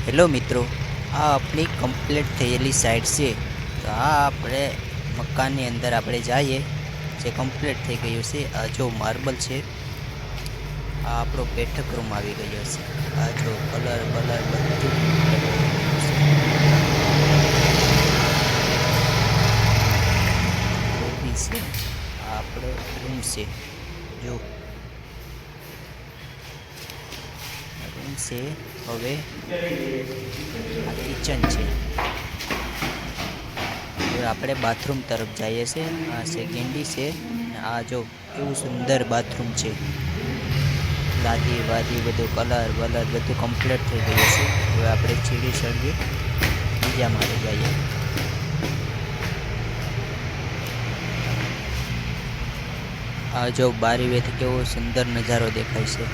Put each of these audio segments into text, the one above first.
Hello મિત્રો, આ આપણી કમ્પ્લીટ થયેલી સાઈડ છે. તો આ આપણે મકાનની અંદર આપણે જઈએ, જે કમ્પ્લીટ થઈ ગયું છે. આ જો માર્બલ છે, આ આપણો બેઠક રૂમ આવી ગયો છે. આ જો કલર બલર બધું complete થઈ ગયું છે. લોબી છે, આ આપણો રૂમ છે. જો રૂમ છે. હવે આ કિચન છે. હવે આપણે બાથરૂમ તરફ જઈએ છીએ. આ છે ગેંડી છે. આ જો કેવું સુંદર બાથરૂમ છે. લાદી વાદી બધું કલર બલર બધું કમ્પ્લીટ થઈ ગયું છે. હવે આપણે સીડી ચડીએ, બીજા માળે જઈએ. આ જો બારી વેથી કેવો સુંદર નજારો દેખાય છે,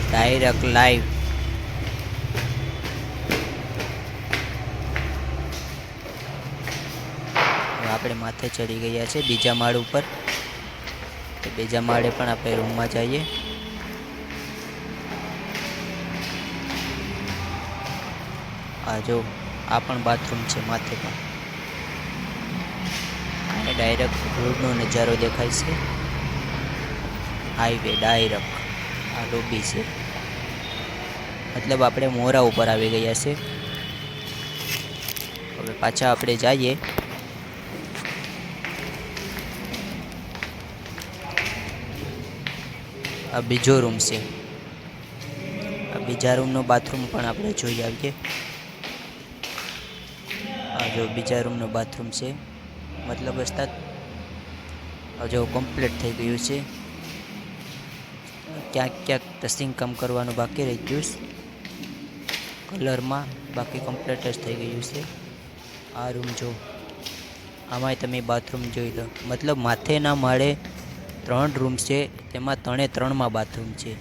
ડાયરેક્ટ લાઈવ. આપણે માથે ચડી ગયા છે બીજા માળ ઉપર. તો બીજા માળે પણ આપણે રૂમમાં જઈએ. આ જો આ પણ બાથરૂમ છે, માથે પણ ડાયરેક્ટ રોડનો નજારો દેખાય છે. હાઈવે ડાયરેક્ટ આ લોબી છે. મતલબ આપણે મોરા ઉપર આવી ગયા છે. હવે પાછા આપણે જઈએ. આ બીજો રૂમ છે. આ બીજા રૂમનો બાથરૂમ પણ આપણે જોઈ આવીએ. આ જો બીજા રૂમનો બાથરૂમ છે. મતલબ અસ્તાદ જો કમ્પ્લીટ થઈ ગયું છે. ક્યાંક ક્યાંક ટસિંગ કામ કરવાનું બાકી રહી ગયું કલરમાં, બાકી કમ્પ્લીટ જ થઈ ગયું છે. આ રૂમ જો, આમાંય તમે બાથરૂમ જોઈ લો. મતલબ માથેના માળે 3 રૂમ છે, તેમાં 3 બાથરૂમ છે.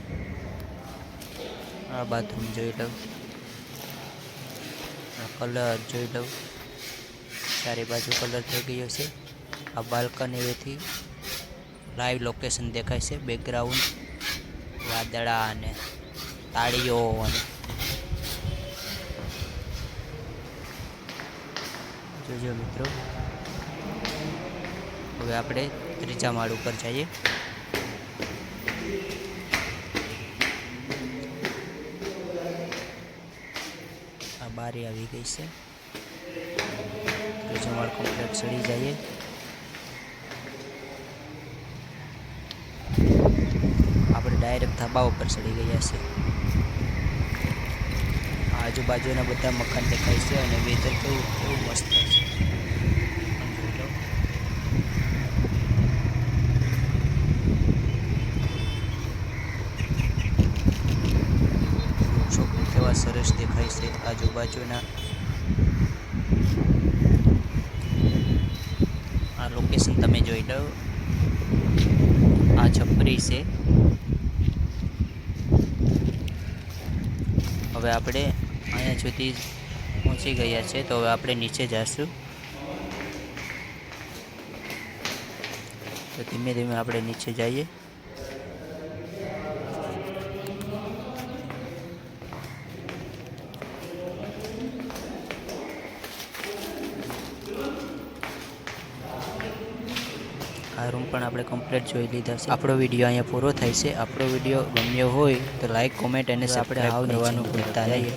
આ બાથરૂમ જોઈ લો, આ કલર જોઈ લો, ચારે બાજુ કલર થઈ ગયો છે. આ બાલ્કનીથી લાઈવ લોકેશન દેખાય છે. બેકગ્રાઉન્ડ વાદળા અને તાળીઓ અને જોજો મિત્રો. હવે આપણે ત્રીજા માળ ઉપર જઈએ. આ બારી આવી ગઈ છે. ત્રીજો માળ કમ્પ્લીટ ચડી જઈએ. આપણે ડાયરેક્ટ ધાબા ઉપર ચડી ગયા છે. આજુબાજુના બધા મકાન દેખાય છે અને વેધર કેવું કેવું મસ્ત છે. વૃક્ષો કેવા સરસ દેખાય છે આજુબાજુના. આ લોકેશન તમે જોઈ લો. આ છપરી છે. હવે આપણે અહીંયા સુધી પહોંચી ગયા છે. તો હવે આપણે નીચે જઈશું. તો ધીમે ધીમે આપણે નીચે જઈએ. આ રૂમ પણ આપણે કમ્પ્લીટ જોઈ લીધા છે. આપણો વિડીયો અહીંયા પૂરો થાય છે. આપણો વિડીયો ગમ્યો હોય તો લાઈક, કોમેન્ટ અને સબસ્ક્રાઈબ કરવાનું ભૂલતા નહીં.